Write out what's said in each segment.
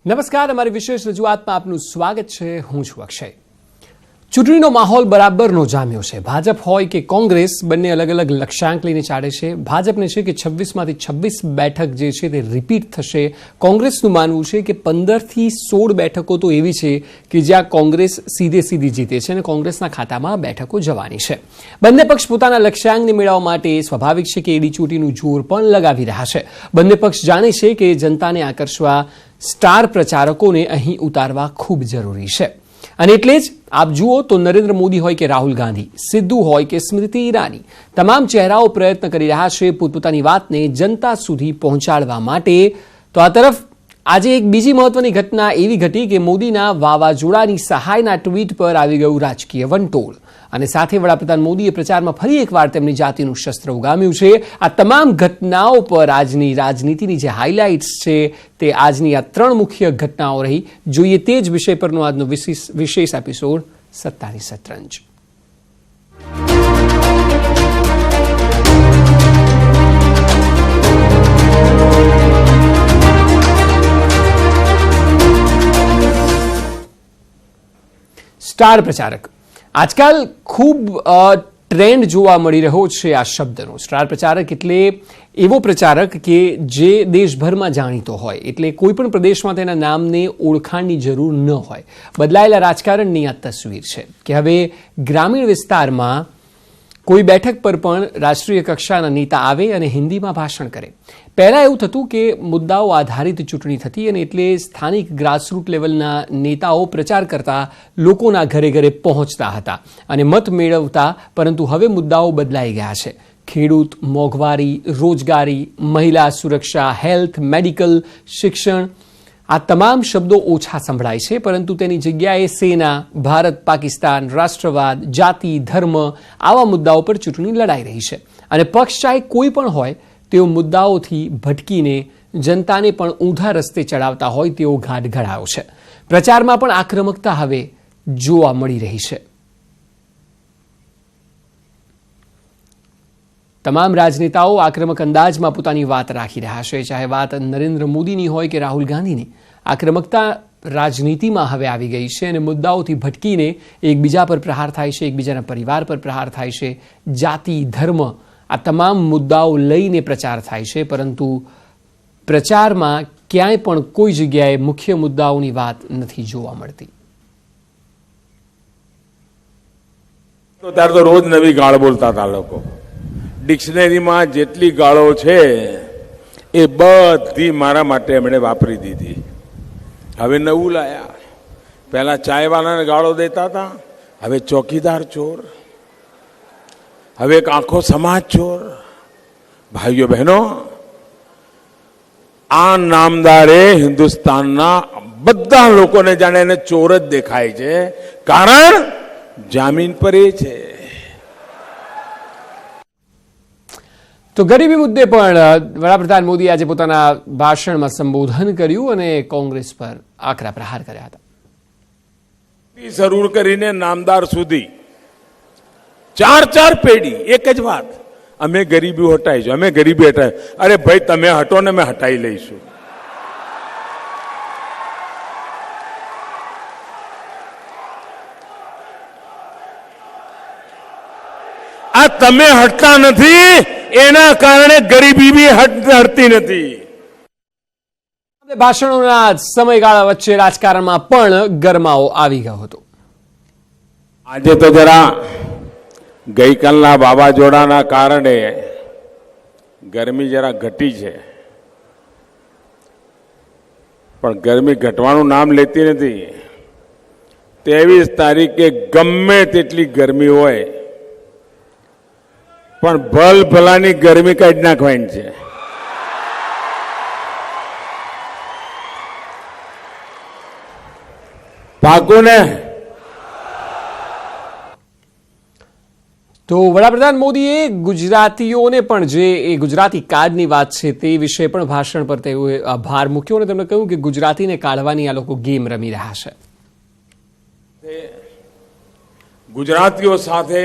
નમસ્કાર, અમારી વિશેષ રજૂઆતમાં આપનું સ્વાગત છે. હું છું અક્ષય. ચૂંટણીનો માહોલ બરાબરનો જામ્યો છે. ભાજપ હોય કે કોંગ્રેસ, બંને અલગ અલગ લક્ષ્યાંક લઈને ચાલે છે. ભાજપને છે કે 26માંથી 26 બેઠક જે છે તે રિપીટ થશે. કોંગ્રેસનું માનવું છે કે 15થી 16 બેઠકો તો એવી છે કે જ્યાં કોંગ્રેસ સીધી જીતે છે અને કોંગ્રેસના ખાતામાં બેઠકો જવાની છે. બંને પક્ષ પોતાના લક્ષ્યાંકને મેળવવા માટે સ્વાભાવિક છે કે એડી ચોટીનું જોર પણ લગાવી રહ્યા છે. બંને પક્ષ જાણે છે કે જનતાને આકર્ષવા સ્ટાર પ્રચારકોને અહીં ઉતારવા ખૂબ જરૂરી છે. અને એટલે જ આપ જુઓ તો નરેન્દ્ર મોદી હોય કે રાહુલ ગાંધી, સિદ્ધુ હોય કે સ્મૃતિ ઈરાની, તમામ ચહેરાઓ પ્રયત્ન કરી રહ્યા છે પોતપોતાની વાતને જનતા સુધી પહોંચાડવા માટે. તો આ તરફ આજે એક બીજી મહત્વની ઘટના એવી ઘટી કે મોદીના વાવાઝોડાની સહાયના ટ્વીટ પર આવી ગયું રાજકીય વંટોળ અને સાથે વડાપ્રધાન મોદીએ પ્રચારમાં ફરી એકવાર તેમની જાતિનું શસ્ત્ર ઉગામ્યું છે. આ તમામ ઘટનાઓ પર આજની રાજનીતિની જે હાઇલાઇટ્સ છે તે આજની આ 3 મુખ્ય ઘટનાઓ રહી. જોઈએ તે જ વિષય પરનો આજનો વિશેષ એપિસોડ સત્તાની શતરંજ. સ્ટાર પ્રચારક આજકાલ ખૂબ ટ્રેન્ડ જોવા મળી રહ્યો છે આ શબ્દનો. સ્ટાર પ્રચારક એટલે એવો પ્રચારક કે જે દેશભરમાં જાણીતો હોય, એટલે કોઈ પણ પ્રદેશમાં તેના નામને ઓળખાણની જરૂર ન હોય. બદલાયેલા રાજકારણની આ તસવીર છે કે હવે ગ્રામીણ વિસ્તારમાં કોઈ બેઠક પર પણ રાષ્ટ્રીય કક્ષાના નેતા આવે અને હિન્દીમાં ભાષણ કરે. પહેલાં એવું થતું કે મુદ્દાઓ આધારિત ચૂંટણી થતી અને એટલે સ્થાનિક ગ્રાસરૂટ લેવલના નેતાઓ પ્રચાર કરતા લોકોના ઘરે ઘરે પહોંચતા હતા અને મત મેળવતા. પરંતુ હવે મુદ્દાઓ બદલાઈ ગયા છે. ખેડૂત, મોંઘવારી, રોજગારી, મહિલા સુરક્ષા, હેલ્થ, મેડિકલ, શિક્ષણ, આ તમામ શબ્દો ઓછા સંભળાય છે. પરંતુ તેની જગ્યાએ સેના, ભારત પાકિસ્તાન, રાષ્ટ્રવાદ, જાતિ, ધર્મ આવા મુદ્દાઓ પર ચૂંટણી લડાઈ રહી છે. અને પક્ષ ચાહે કોઈ પણ હોય તેઓ મુદ્દાઓથી ભટકીને જનતાને પણ ઊંધા રસ્તે ચડાવતા હોય તેવો ઘાટ ઘડાયો છે. પ્રચારમાં પણ આક્રમકતા હવે જોવા મળી રહી છે. તમામ રાજનેતાઓ આક્રમક અંદાજમાં પોતાની વાત રાખી રહ્યા છે. ચાહે વાત નરેન્દ્ર મોદીની હોય કે રાહુલ ગાંધીની, આક્રમકતા રાજનીતિમાં હવે આવી ગઈ છે અને મુદ્દાઓથી ભટકીને એકબીજા પર પ્રહાર થાય છે, એકબીજાના પરિવાર પર પ્રહાર થાય છે. જાતિ, ધર્મ આ તમામ મુદ્દાઓ લઈને પ્રચાર થાય છે. પરંતુ પ્રચારમાં ક્યાંય પણ કોઈ જગ્યાએ મુખ્ય મુદ્દાઓની વાત નથી જોવા મળતી. તો ત્યારે તો રોજ નવી ગાળ બોલતા હતા લોકો. ડિક્શનરીમાં જેટલી ગાળો છે એ બધી મારા માટે એમણે વાપરી દીધી. હવે નવું લાયા. પહેલા ચાયવાલાને ગાળો દેતા હતા, હવે ચોકીદાર ચોર, હવે એક આખો સમાજ ચોર. ભાઈઓ બહેનો, આ નામદારે હિન્દુસ્તાનના બધા લોકોને જાણે એને ચોર જ દેખાય છે. કારણ જામીન પર એ છે. તો ગરીબી મુદ્દે પણ વડાપ્રધાન મોદી આજે પોતાના ભાષણમાં સંબોધન કર્યું અને કોંગ્રેસ પર આકરા પ્રહાર કર્યા હતા. શરૂ કરીને નામદાર સુધી 4 પેઢી એક જ વાત, અમે ગરીબી હટાઈશું, અમે ગરીબી હટાવી. અરે ભાઈ, તમે હટો ને અમે હટાવી લઈશું. આ તમે હટતા નથી એના કારણે ગરીબી બી હટતી નથી. ભાષણોના સમયગાળા વચ્ચે રાજકારણમાં પણ ગરમાવો આવી ગયો હતો. આજે તો જરા ગઈકાલના વાવાઝોડાના કારણે ગરમી જરા ઘટી છે, પણ ગરમી ઘટવાનું નામ લેતી નથી. 23 તારીખે ગમે તેટલી ગરમી હોય પણ ભલ ભલાની ગરમી કાઢી નાખવાની છે. પાકું ને? તો વડાપ્રધાન મોદીએ ગુજરાતીઓને પણ જે એ ગુજરાતી કાર્ડની વાત છે તે વિશે પણ ભાષણ પર તેઓએ ભાર મૂક્યો અને તેમણે કહ્યું કે ગુજરાતીને કાઢવાની આ લોકો ગેમ રમી રહ્યા છે. ગુજરાતીઓ સાથે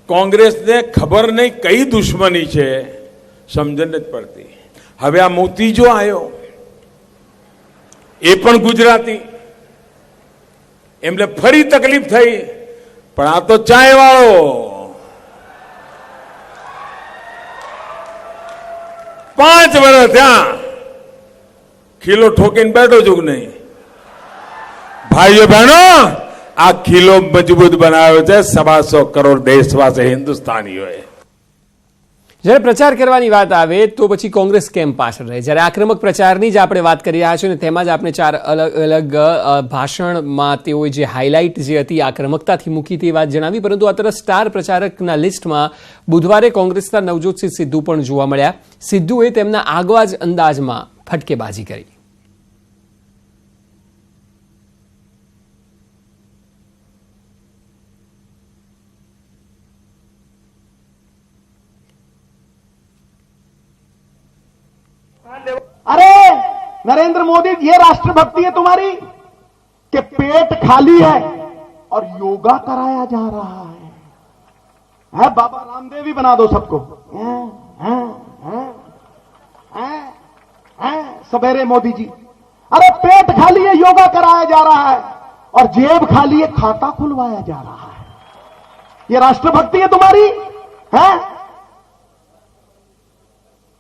કોંગ્રેસને ખબર નહીં કઈ દુશ્મની છે, સમજણ જ પડતી. હવે આ મોતીજો આવ્યો, એ પણ ગુજરાતી. એમને ફરી તકલીફ થઈ, પણ આ તો ચાય વાળો. 5 વર્ષ ત્યાં ખીલો ઠોકીને બેઠો છું કે નહીં. ભાઈઓ બહેનો, આ ખીલો મજબૂત બનાવ્યો છે 125 કરોડ દેશવાસી હિન્દુસ્તાનીઓએ. જ્યારે પ્રચાર કરવાની વાત આવે તો પછી કોંગ્રેસ કેમ પાછળ રહે? જ્યારે આક્રમક પ્રચારની જ આપણે વાત કરી રહ્યા છીએ અને તેમાં જ આપણે 4 અલગ અલગ ભાષણમાં તેઓએ જે હાઇલાઇટ જે હતી આક્રમકતાથી મૂકી તે વાત જણાવી, પરંતુ આ તરફ સ્ટાર પ્રચારકના લિસ્ટમાં બુધવારે કોંગ્રેસના નવજોતસિંહ સિદ્ધુ પણ જોવા મળ્યા. સિદ્ધુએ તેમના આગવા જ અંદાજમાં ફટકેબાજી કરી. अरे नरेंद्र मोदी, ये राष्ट्रभक्ति है तुम्हारी कि पेट खाली है और योगा कराया जा रहा है बाबा रामदेव भी बना दो सबको. सवेरे मोदी जी, अरे पेट खाली है, योगा कराया जा रहा है और जेब खाली है, खाता खुलवाया जा रहा है. ये राष्ट्रभक्ति है तुम्हारी? है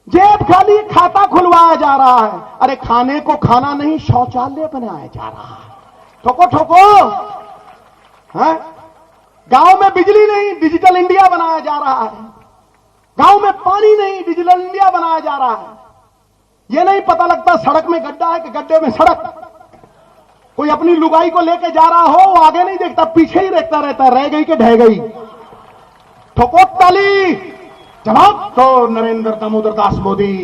जेब खाली, खाता खुलवाया जा रहा है. अरे खाने को खाना नहीं, शौचालय बनाया जा रहा है. ठोको ठोको. है गांव में बिजली नहीं, डिजिटल इंडिया बनाया जा रहा है. गांव में पानी नहीं, डिजिटल इंडिया बनाया जा रहा है. ये नहीं पता लगता सड़क में गड्ढा है कि गड्ढे में सड़क. कोई अपनी लुगाई को लेके जा रहा हो, वो आगे नहीं देखता, पीछे ही देखता रहता है, रह गई कि ढह गई. ठोको ताली. जवाब तो नरेंद्र दामोदर दास मोदी.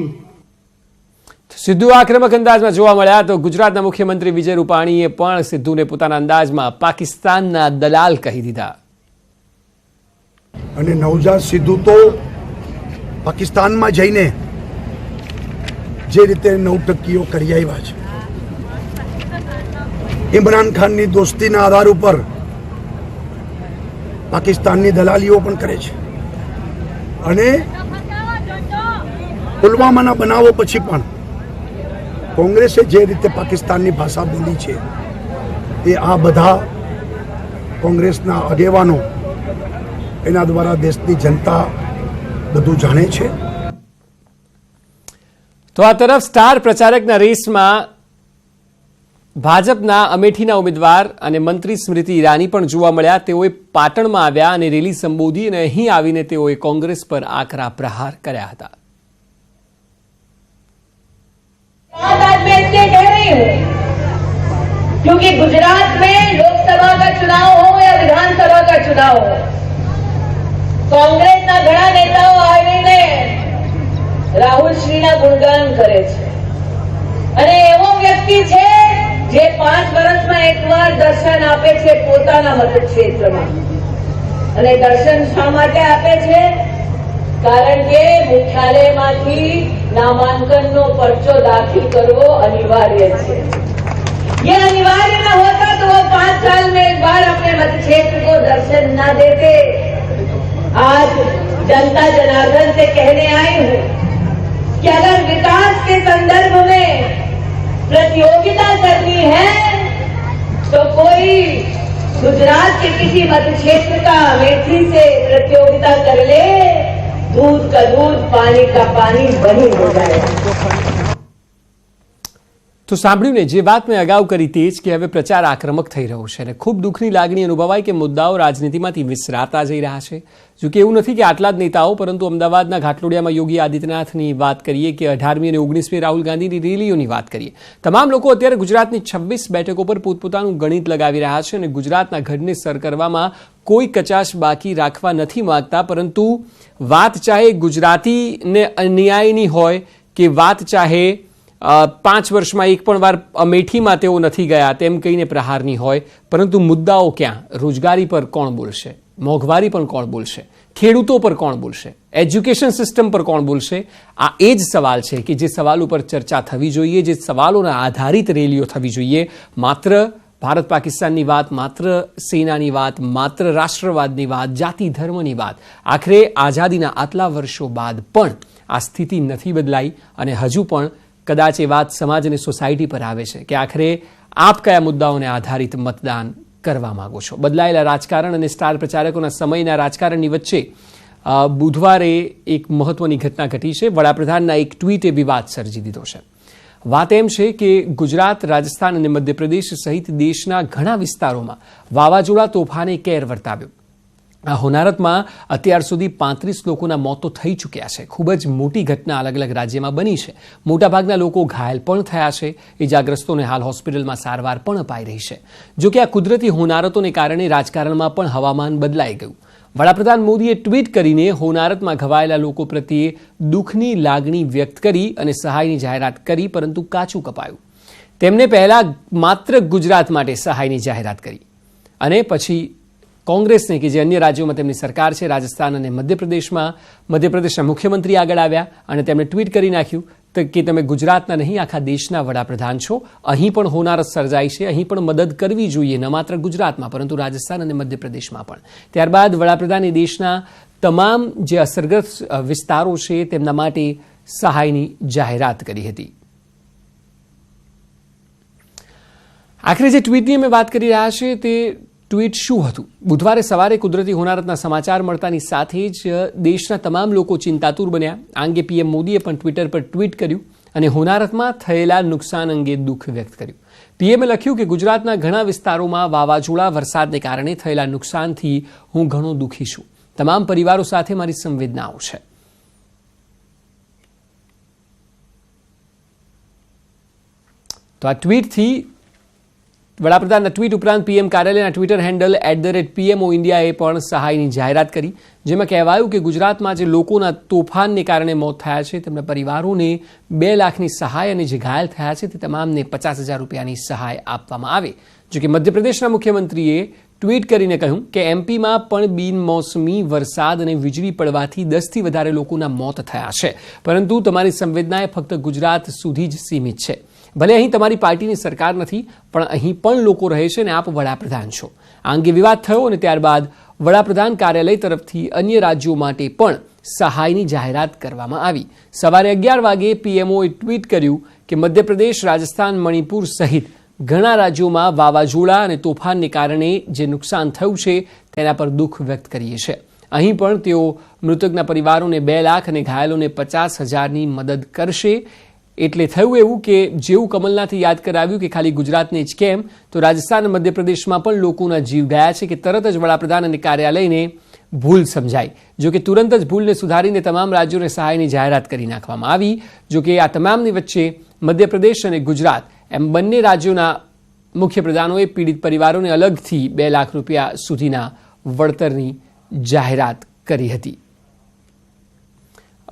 સિદ્ધુ આક્રમક અંદાજમાં જોવા મળ્યા તો ગુજરાતના મુખ્યમંત્રી વિજય રૂપાણીએ પણ સિદ્ધુને પોતાના અંદાજમાં પાકિસ્તાનના દલાલ કહી દીધા. અને નવજાત સિદ્ધુ તો પાકિસ્તાનમાં જઈને જે રીતે નવટંકીઓ કરી આવ્યા છે, ઇમરાન ખાનની દોસ્તીના આધાર ઉપર પાકિસ્તાનની દલાલીઓ પણ કરે છે. અને પુલવામાના બનાવો પછી પણ કોંગ્રેસે જે રીતે પાકિસ્તાનની ભાષા બોલી છે એ આ બધા કોંગ્રેસના આગેવાનો એના દ્વારા દેશની જનતા બધું જાણે છે. તો આ તરફ સ્ટાર પ્રચારકના રેસમાં ભાજપના અમેઠીના ઉમેદવાર અને મંત્રી સ્મૃતિ ઈરાની પણ જોવા મળ્યા. તેઓએ પાટણમાં આવ્યા અને રેલી સંબોધી અને અહીં આવીને તેઓએ કોંગ્રેસ પર આકરા પ્રહાર કર્યા હતા. आज मैं इसलिए कह रही हूँ क्योंकि गुजरात में लोकसभा का चुनाव हो या विधानसभा का चुनाव हो, कांग्रेसના ઘણા નેતાઓ આવીને રાહુલ શ્રીના ગુણગાન કરે છે. અને એવો વ્યક્તિ છે જે 5 વર્ષમાં એકવાર દર્શન આપે છે પોતાના મતક્ષેત્રમાં. અને દર્શન શા માટે આપે છે? કારણ કે મુખ્યાલયમાંથી नामांकनનો पर्चो दाखिल करवो अनिवार्य है. ये अनिवार्य न होता तो वो 5 साल में एक बार अपने मतक्षेत्र को दर्शन न देते. आज जनता जनार्दन से कहने आई हूँ कि अगर विकास के संदर्भ में प्रतियोगिता करनी है तो कोई गुजरात के किसी मतक्षेत्र का अमेठी से प्रतियोगिता कर ले, दूध का दूध पानी का पानी वही हो जाएगा. તો સાંભળ્યું ને, જે વાત મેં અગાઉ કરી તે જ કે હવે પ્રચાર આક્રમક થઈ રહ્યો છે અને ખૂબ દુઃખની લાગણી અનુભવાય કે મુદ્દાઓ રાજનીતિમાંથી વિસરાતા જઈ રહ્યા છે. જો કે એવું નથી કે આટલા જ નેતાઓ, પરંતુ અમદાવાદના ઘાટલોડિયામાં યોગી આદિત્યનાથની વાત કરીએ કે 18મી અને 19મી રાહુલ ગાંધીની રેલીઓની વાત કરીએ, તમામ લોકો અત્યારે ગુજરાતની 26 બેઠકો પર પોતપોતાનું ગણિત લગાવી રહ્યા છે અને ગુજરાતના ઘરને સર કરવામાં કોઈ કચાશ બાકી રાખવા નથી માંગતા. પરંતુ વાત ચાહે ગુજરાતીને અન્યાયની હોય કે વાત ચાહે 5 વર્ષમાં એક પણ વાર અમેઠીમાં તેઓ નથી ગયા તેમ કહીને પ્રહારની હોય, પરંતુ મુદ્દાઓ ક્યાં? રોજગારી પર કોણ બોલશે? મોંઘવારી પર કોણ બોલશે? ખેડૂતો પર કોણ બોલશે? એજ્યુકેશન સિસ્ટમ પર કોણ બોલશે? આ એ જ સવાલ છે કે જે સવાલ ઉપર ચર્ચા થવી જોઈએ, જે સવાલોના આધારિત રેલીઓ થવી જોઈએ. માત્ર ભારત પાકિસ્તાનની વાત, માત્ર સેનાની વાત, માત્ર રાષ્ટ્રવાદની વાત, જાતિ ધર્મની વાત. આખરે આઝાદીના આટલા વર્ષો બાદ પણ આ સ્થિતિ નથી બદલાઈ અને હજુ પણ કદાચ એ વાત સમાજ અને સોસાયટી પર આવે છે કે આખરે આપ કયા મુદ્દાઓને આધારિત મતદાન કરવા માંગો છો. બદલાયેલા રાજકારણ અને સ્ટાર પ્રચારકોના સમયના રાજકારણની વચ્ચે બુધવારે એક મહત્વની ઘટના ઘટી છે. વડાપ્રધાનના એક ટ્વીટે વિવાદ સર્જી દીધો છે. વાત એમ છે કે ગુજરાત, રાજસ્થાન અને મધ્યપ્રદેશ સહિત દેશના ઘણા વિસ્તારોમાં વાવાઝોડા તોફાને કેર વર્તાવ્યો. આ હોનારતમાં અત્યાર સુધી 35 લોકોના મોતો થઈ ચૂક્યા છે. ખૂબ જ મોટી ઘટના અલગ અલગ રાજ્યમાં બની છે. મોટાભાગના લોકો ઘાયલ પણ થયા છે. ઇજાગ્રસ્તોને હાલ હોસ્પિટલમાં સારવાર પણ અપાઈ રહી છે. જોકે આ કુદરતી હોનારતોને કારણે રાજકારણમાં પણ હવામાન બદલાઈ ગયું. વડાપ્રધાન મોદીએ ટ્વીટ કરીને હોનારતમાં ઘવાયેલા લોકો પ્રત્યે દુઃખની લાગણી વ્યક્ત કરી અને સહાયની જાહેરાત કરી, પરંતુ કાચું કપાયું. તેમણે પહેલા માત્ર ગુજરાત માટે સહાયની જાહેરાત કરી અને પછી કોંગ્રેસને, કે જે અન્ય રાજ્યોમાં તેમની સરકાર છે, રાજસ્થાન અને મધ્યપ્રદેશના મુખ્યમંત્રી આગળ આવ્યા અને તેમણે ટ્વીટ કરી નાખ્યું કે તમે ગુજરાતના નહીં, આખા દેશના વડાપ્રધાન છો. અહીં પણ હોનારત સર્જાઈ છે, અહીં પણ મદદ કરવી જોઈએ, ન માત્ર ગુજરાતમાં પરંતુ રાજસ્થાન અને મધ્યપ્રદેશમાં પણ. ત્યારબાદ વડાપ્રધાને દેશના તમામ જે અસરગ્રસ્ત વિસ્તારો છે તેમના માટે સહાયની જાહેરાત કરી હતી. આખરે જે ટ્વીટની અમે વાત કરી રહ્યા છીએ તે ટ્વીટ શું હતું? બુધવારે સવારે કુદરતી હોનારતના સમાચાર મળતાની સાથે જ દેશના તમામ લોકો ચિંતાતુર બન્યા. આ અંગે પીએમ મોદીએ પણ ટ્વિટર પર ટ્વીટ કર્યું અને હોનારતમાં થયેલા નુકસાન અંગે દુઃખ વ્યક્ત કર્યું. પીએમએ લખ્યું કે ગુજરાતના ઘણા વિસ્તારોમાં વાવાઝોડા વરસાદને કારણે થયેલા નુકસાનથી હું ઘણો દુઃખી છું. તમામ પરિવારો સાથે મારી સંવેદનાઓ છે. તો આ ટ્વીટથી વડાપ્રધાનના ટ્વીટ ઉપરાંત પીએમ કાર્યાલયના ટ્વિટર હેન્ડલ @PMO ઇન્ડિયાએ પણ સહાયની જાહેરાત કરી, જેમાં કહેવાયું કે ગુજરાતમાં જે લોકોના તોફાનને કારણે મોત થયા છે તેમના પરિવારોને 2 લાખની સહાય અને જે ઘાયલ થયા છે તે તમામને 50,000 રૂપિયાની સહાય આપવામાં આવે. જોકે મધ્યપ્રદેશના મુખ્યમંત્રીએ ટ્વીટ કરીને કહ્યું કે એમપીમાં પણ બિનમોસમી વરસાદ અને વીજળી પડવાથી 10થી વધારે લોકોના મોત થયા છે, પરંતુ તમારી સંવેદનાએ ફક્ત ગુજરાત સુધી જ સીમિત છે. ભલે અહીં તમારી પાર્ટીની સરકાર નથી, પણ અહીં પણ લોકો રહે છે અને આપ વડાપ્રધાન છો. આ અંગે વિવાદ થયો અને ત્યારબાદ વડાપ્રધાન કાર્યાલય તરફથી અન્ય રાજ્યો માટે પણ સહાયની જાહેરાત કરવામાં આવી. સવારે 11 વાગે પીએમઓએ ટ્વીટ કર્યું કે મધ્યપ્રદેશ, રાજસ્થાન, મણિપુર સહિત ઘણા રાજ્યોમાં વાવાઝોડા અને તોફાનને કારણે જે નુકસાન થયું છે તેના પર દુઃખ વ્યક્ત કરીએ છીએ. અહીં પણ તેઓ મૃતકના પરિવારોને 2 લાખ અને ઘાયલોને 50,000ની મદદ કરશે. એટલે થયું એવું કે જેવું કમલનાથે યાદ કરાવ્યું કે ખાલી ગુજરાતને જ કેમ, તો રાજસ્થાન અને મધ્યપ્રદેશમાં પણ લોકોના જીવ ગયા છે કે તરત જ વડાપ્રધાન અને કાર્યાલયને ભૂલ સમજાઈ. જોકે તુરંત જ ભૂલને સુધારીને તમામ રાજ્યોને સહાયની જાહેરાત કરી નાખવામાં આવી. જોકે આ તમામની વચ્ચે મધ્યપ્રદેશ અને ગુજરાત એમ બંને રાજ્યોના મુખ્યપ્રધાનોએ પીડિત પરિવારોને અલગથી 2 લાખ રૂપિયા સુધીના વળતરની જાહેરાત કરી હતી.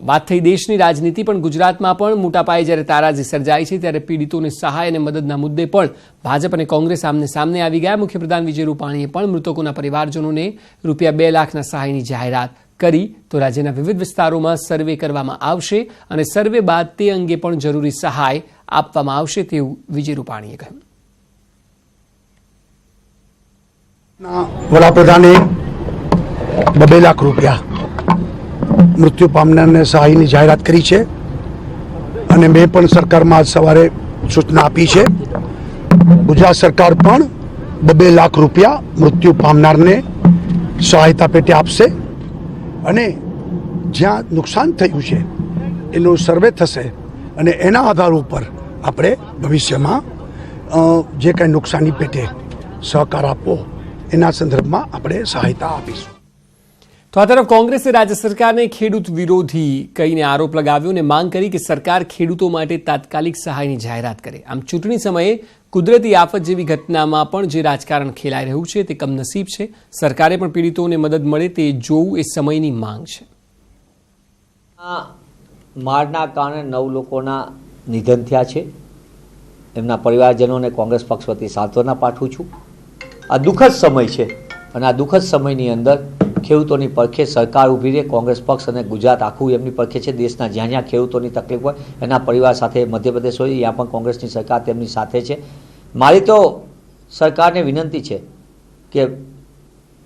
વાત થઈ દેશની રાજનીતિ, પણ ગુજરાતમાં પણ મોટા પાયે જ્યારે તારાજી સર્જાઈ છે ત્યારે પીડિતોને સહાય અને મદદના મુદ્દે પણ ભાજપ અને કોંગ્રેસ સામને આવી ગયા. મુખ્યપ્રધાન વિજય રૂપાણીએ પણ મૃતકોના પરિવારજનોને રૂપિયા 2 લાખના સહાયની જાહેરાત કરી. તો રાજ્યના વિવિધ વિસ્તારોમાં સર્વે કરવામાં આવશે અને સર્વે બાદ તે અંગે પણ જરૂરી સહાય આપવામાં આવશે તેવું વિજય રૂપાણીએ કહ્યું. વડાપ્રધાને 2 લાખ રૂપિયા મૃત્યુ પામનારને સહાયની જાહેરાત કરી છે અને મેં પણ સરકારમાં આજ સવારે સૂચના આપી છે. ગુજરાત સરકાર પણ 2 લાખ રૂપિયા મૃત્યુ પામનારને સહાયતા પેટે આપશે અને જ્યાં નુકસાન થયું છે એનું સર્વે થશે અને એના આધાર ઉપર આપણે ભવિષ્યમાં જે કંઈ નુકસાની પેટે સહકાર આપવો એના સંદર્ભમાં આપણે સહાયતા આપીશું. તો આ તરફ કોંગ્રેસે રાજ્ય સરકારને ખેડૂત વિરોધી કહીને આરોપ લગાવ્યો અને માંગ કરી કે સરકાર ખેડૂતો માટે તાત્કાલિક સહાયની જાહેરાત કરે. આમ ચૂંટણી સમયે કુદરતી આફત જેવી ઘટનામાં પણ જે રાજકારણ ખેલાઈ રહ્યું છે તે કમનસીબ છે. સરકારે પણ પીડિતોને મદદ મળે તે જોવું એ સમયની માંગ છે. મારના કારણે 9 લોકોના નિધન થયા છે. એમના પરિવારજનોને કોંગ્રેસ પક્ષ વતી સાંત્વના પાઠવું છું. આ દુઃખદ સમય છે અને આ દુઃખદ સમયની અંદર ખેડૂતોની પડખે સરકાર ઊભી રહે. કોંગ્રેસ પક્ષ અને ગુજરાત આખું એમની પડખે છે. દેશના જ્યાં જ્યાં ખેડૂતોની તકલીફ હોય એના પરિવાર સાથે, મધ્યપ્રદેશ હોય ત્યાં પણ કોંગ્રેસની સરકાર તેમની સાથે છે. મારી તો સરકારને વિનંતી છે કે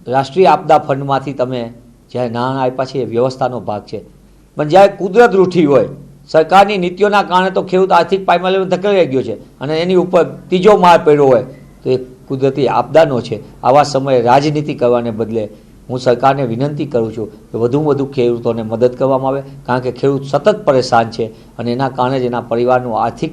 રાષ્ટ્રીય આપદા ફંડમાંથી તમે જ્યારે નાણાં આપ્યા છે એ વ્યવસ્થાનો ભાગ છે, પણ જ્યારે કુદરત રૂઠી હોય, સરકારની નીતિઓના કારણે તો ખેડૂત આર્થિક પાયમાલીમાં ધકેલાઈ ગયો છે અને એની ઉપર ત્રીજો માર પડ્યો હોય તો એ કુદરતી આપદાનો છે. આવા સમયે રાજનીતિ કરવાને બદલે હું સરકારને વિનંતી કરું છું કે વધુમાં વધુ ખેડૂતોને મદદ કરવામાં આવે, કારણ કે ખેડૂત સતત પરેશાન છે અને એના કારણે જ એના પરિવારનું આર્થિક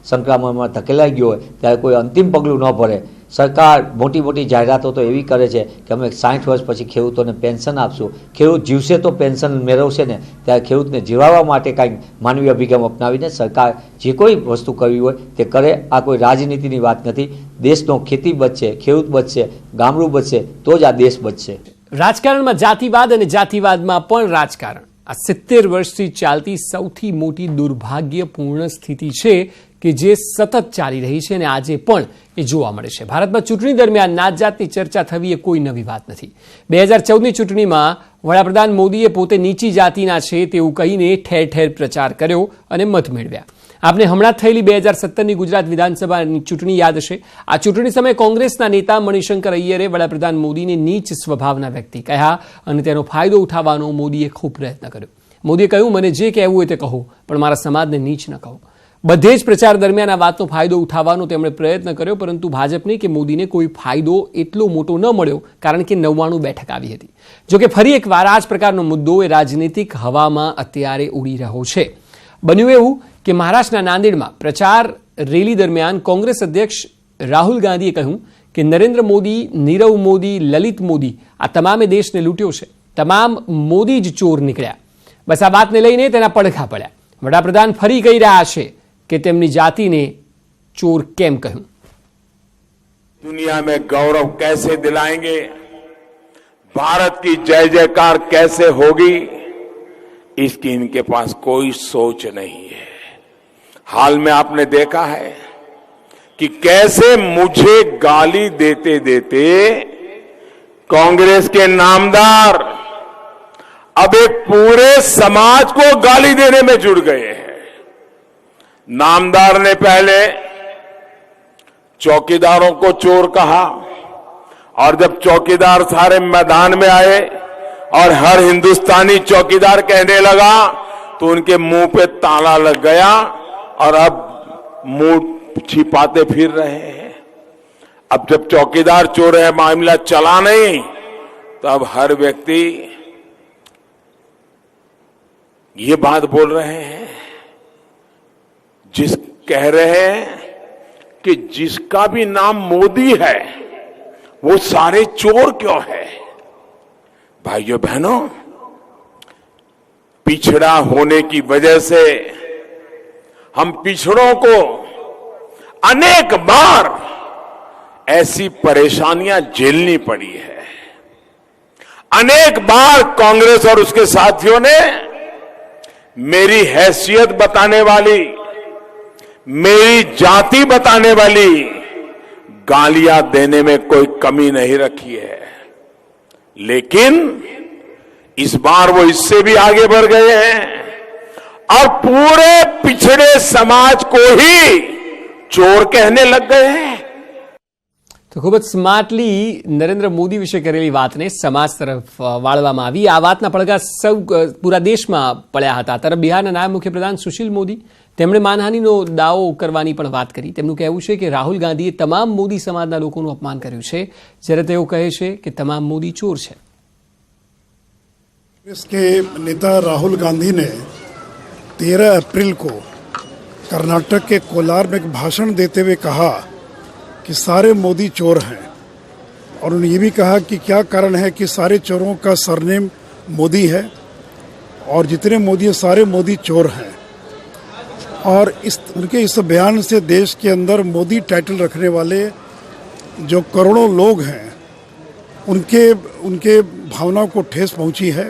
સંક્રમણમાં ધકેલાઈ ગયો હોય ત્યારે કોઈ અંતિમ પગલું ન ભરે. સરકાર મોટી મોટી જાહેરાતો તો એવી કરે છે કે અમે 60 વર્ષ પછી ખેડૂતોને પેન્શન આપશું. ખેડૂત જીવશે તો પેન્શન મેળવશે ને, ત્યારે ખેડૂતને જીવાડવા માટે કાંઈક માનવીય અભિગમ અપનાવીને સરકાર જે કોઈ વસ્તુ કરવી હોય તે કરે. આ કોઈ રાજનીતિની વાત નથી. દેશનો ખેતી બચશે, ખેડૂત બચશે, ગામડું બચશે તો જ આ દેશ બચશે. રાજકારણમાં જાતિવાદ અને જાતિવાદમાં પણ રાજકારણ આ 70 વર્ષથી ચાલતી સૌથી મોટી દુર્ભાગ્યપૂર્ણ સ્થિતિ છે કે જે સતત ચાલી રહી છે અને આજે પણ એ જોવા મળે છે. ભારતમાં ચૂંટણી દરમિયાન નાત જાતની ચર્ચા થવી એ કોઈ નવી વાત નથી. 2014ની ચૂંટણીમાં વડાપ્રધાન મોદીએ પોતે નીચી જાતિના છે તેવું કહીને ઠેર ઠેર પ્રચાર કર્યો અને મત મેળવ્યા. આપને હમણાં થયેલી 2017ની ગુજરાત વિધાનસભાની ચૂંટણી યાદ હશે. આ ચૂંટણી સમયે કોંગ્રેસના નેતા મણિશંકર અય્યરે વડાપ્રધાન મોદીને નીચ સ્વભાવના વ્યક્તિ કહ્યા અને તેનો ફાયદો ઉઠાવવાનો મોદીએ ખૂબ પ્રયત્ન કર્યો. મોદીએ કહ્યું, મને જે કહેવું હોય તે કહો, પણ મારા સમાજને નીચ ન કહો. બધે જ પ્રચાર દરમિયાન આ વાતનો ફાયદો ઉઠાવવાનો તેમણે પ્રયત્ન કર્યો, પરંતુ ભાજપને કે મોદીને કોઈ ફાયદો એટલો મોટો ન મળ્યો કારણ કે 99 બેઠક આવી હતી. જોકે ફરી એકવાર આ જ પ્રકારનો મુદ્દો એ રાજનીતિક હવામાં અત્યારે ઉડી રહ્યો છે. બન્યું એવું કે મહારાષ્ટ્રના નાંદેડમાં પ્રચાર રેલી દરમિયાન કોંગ્રેસ અધ્યક્ષ રાહુલ ગાંધીએ કહ્યું કે નરેન્દ્ર મોદી, નીરવ મોદી, લલિત મોદી આ તમામે દેશને લૂંટ્યો છે. તમામ મોદી જ ચોર નીકળ્યા. બસ આ વાતને લઈને તેના પડઘા પડ્યા. વડાપ્રધાન ફરી કહી રહ્યા છે કે તેમની જાતિને ચોર કેમ કહ્યું. दुनिया में गौरव कैसे दिलाएंगे, भारत की जय जयकार कैसे होगी, इसकी इनके पास कोई सोच नहीं है. हाल में आपने देखा है कि कैसे मुझे गाली देते देते कांग्रेस के नामदार अब एक पूरे समाज को गाली देने में जुड़ गए हैं. नामदार ने पहले चौकीदारों को चोर कहा और जब चौकीदार सारे मैदान में आए और हर हिंदुस्तानी चौकीदार कहने लगा तो उनके मुंह पे ताला लग गया और अब मुंह छिपाते फिर रहे हैं. अब जब चौकीदार चोर है, मामला चला नहीं, तो अब हर व्यक्ति ये बात बोल रहे हैं, कह रहे हैं कि जिसका भी नाम मोदी है वो सारे चोर क्यों है. भाइयों बहनों, पिछड़ा होने की वजह से हम पिछड़ों को अनेक बार ऐसी परेशानियां झेलनी पड़ी है. अनेक बार कांग्रेस और उसके साथियों ने मेरी हैसियत बताने वाली, मेरी जाति बताने वाली गालियां देने में कोई कमी नहीं रखी है. लेकिन इस बार वो इससे भी आगे बढ़ गए हैं और पूरे पिछड़े समाज को ही चोर कहने लग गए हैं. તો ખૂબ જ સ્માર્ટલી નરેન્દ્ર મોદી વિશે કરેલી વાતને સમાજ તરફ વાળવામાં આવી. આ વાતના પડઘા સૌ પૂરા દેશમાં પડ્યા હતા. તરફ બિહારના નાયબ મુખ્યપ્રધાન સુશીલ મોદી તેમણે માનહાનિનો દાવો કરવાની પણ વાત કરી. તેમનું કહેવું છે કે રાહુલ ગાંધીએ તમામ મોદી સમાજના લોકોનું અપમાન કર્યું છે, જ્યારે તેઓ કહે છે કે તમામ મોદી ચોર છે. कांग्रेस के नेता राहुल गांधी ने 13 अप्रैल को कर्नाटक के कोलार में एक भाषण देते हुए कहा कि सारे मोदी चोर हैं, और उन्होंने ये भी कहा कि क्या कारण है कि सारे चोरों का सरनेम मोदी है और जितने मोदी हैं सारे मोदी चोर हैं. और उनके इस बयान से देश के अंदर मोदी टाइटल रखने वाले जो करोड़ों लोग हैं उनके भावनाओं को ठेस पहुंची है.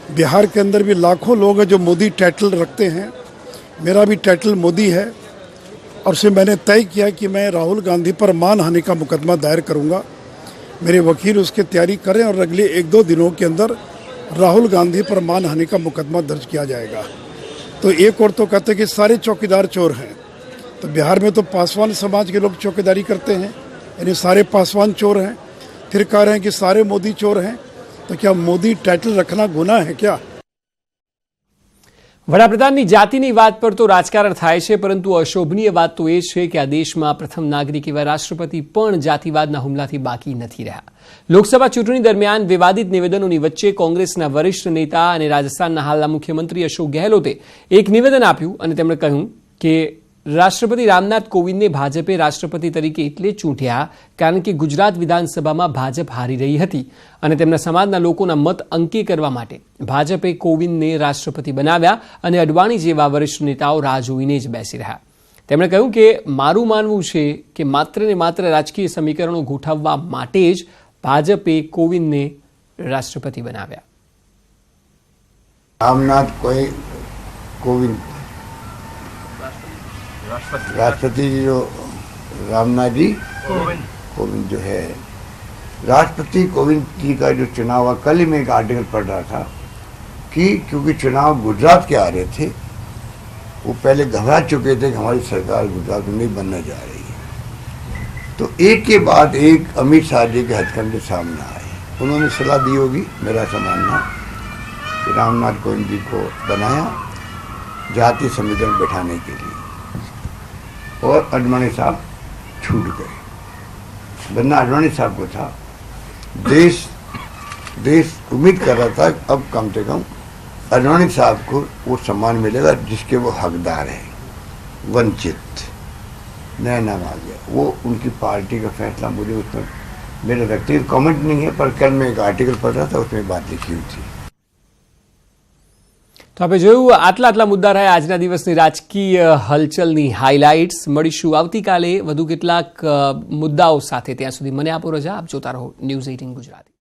बिहार के अंदर भी लाखों लोग हैं जो मोदी टाइटल रखते हैं. मेरा भी टाइटल मोदी है और से मैंने तय किया कि मैं राहुल गांधी पर मानहानि का मुकदमा दायर करूंगा. मेरे वकील उसकी तैयारी करें और अगले 1-2 दिनों के अंदर राहुल गांधी पर मानहानि का मुकदमा दर्ज किया जाएगा. तो एक और तो कहते हैं कि सारे चौकीदार चोर हैं, तो बिहार में तो पासवान समाज के लोग चौकीदारी करते हैं, यानी सारे पासवान चोर हैं. फिर कह रहे हैं कि सारे मोदी चोर हैं, तो क्या मोदी टाइटल रखना गुनाह है क्या? વડાપ્રધાનની જાતિની વાત પર તો રાજકારણ થાય છે, પરંતુ અશોભનીય વાત તો એ છે કે આ દેશમાં પ્રથમ નાગરિક એવા રાષ્ટ્રપતિ પણ જાતિવાદના હુમલાથી બાકી નથી રહ્યા. લોકસભા ચૂંટણી દરમિયાન વિવાદિત નિવેદનોની વચ્ચે કોંગ્રેસના વરિષ્ઠ નેતા અને રાજસ્થાનના હાલના મુખ્યમંત્રી અશોક ગેહલોતે એક નિવેદન આપ્યું અને તેમણે કહ્યું કે રાષ્ટ્રપતિ રામનાથ કોવિંદને ભાજપે રાષ્ટ્રપતિ તરીકે એટલે ચૂંટ્યા કારણ કે ગુજરાત વિધાનસભામાં ભાજપ હારી રહી હતી અને તેમના સમાજના લોકોના મત અંકે કરવા માટે ભાજપે કોવિંદને રાષ્ટ્રપતિ બનાવ્યા અને અડવાણી જેવા વરિષ્ઠ નેતાઓ રાહ જોઈને જ બેસી રહ્યા. તેમણે કહ્યું કે મારું માનવું છે કે માત્ર ને માત્ર રાજકીય સમીકરણો ગોઠવવા માટે જ ભાજપે કોવિંદને રાષ્ટ્રપતિ બનાવ્યા. रामनाथ कोविंद राष्ट्रपति जी जो रामनाथ जी कोविंद जो है राष्ट्रपति कोविंद जी का जो चुनाव हुआ, कल ही मैं एक आर्टिकल पढ़ रहा था कि क्योंकि चुनाव गुजरात के आ रहे थे, वो पहले घबरा चुके थे कि हमारी सरकार गुजरात में नहीं बनने जा रही है, तो एक के बाद एक अमित शाह जी के हथकंडे सामने आए. उन्होंने सलाह दी होगी, मेरा ऐसा मानना, कि रामनाथ कोविंद जी को बनाया जातीय संविधान बैठाने के लिए, और अडवाणी साहब छूट गए. बनना अडवाणी साहब को था. देश उम्मीद कर रहा था अब कम से कम अडवाणी साहब को वो सम्मान मिलेगा जिसके वो हकदार है. वंचित नया नाम आ गया. वो उनकी पार्टी का फैसला, मुझे उसमें मेरा व्यक्तिगत कमेंट नहीं है, पर कल मैं एक आर्टिकल पढ़ रहा था, उसमें बात लिखी हुई थी. તો આપણે જોયું આટલા મુદ્દા રહ્યા આજના દિવસની રાજકીય હલચલની હાઇલાઇટ્સ. મળીશું આવતીકાલે વધુ કેટલાક મુદ્દાઓ સાથે. ત્યાં સુધી મને આપો રજા. આપ જોતા રહો ન્યૂઝ 18 ગુજરાતી.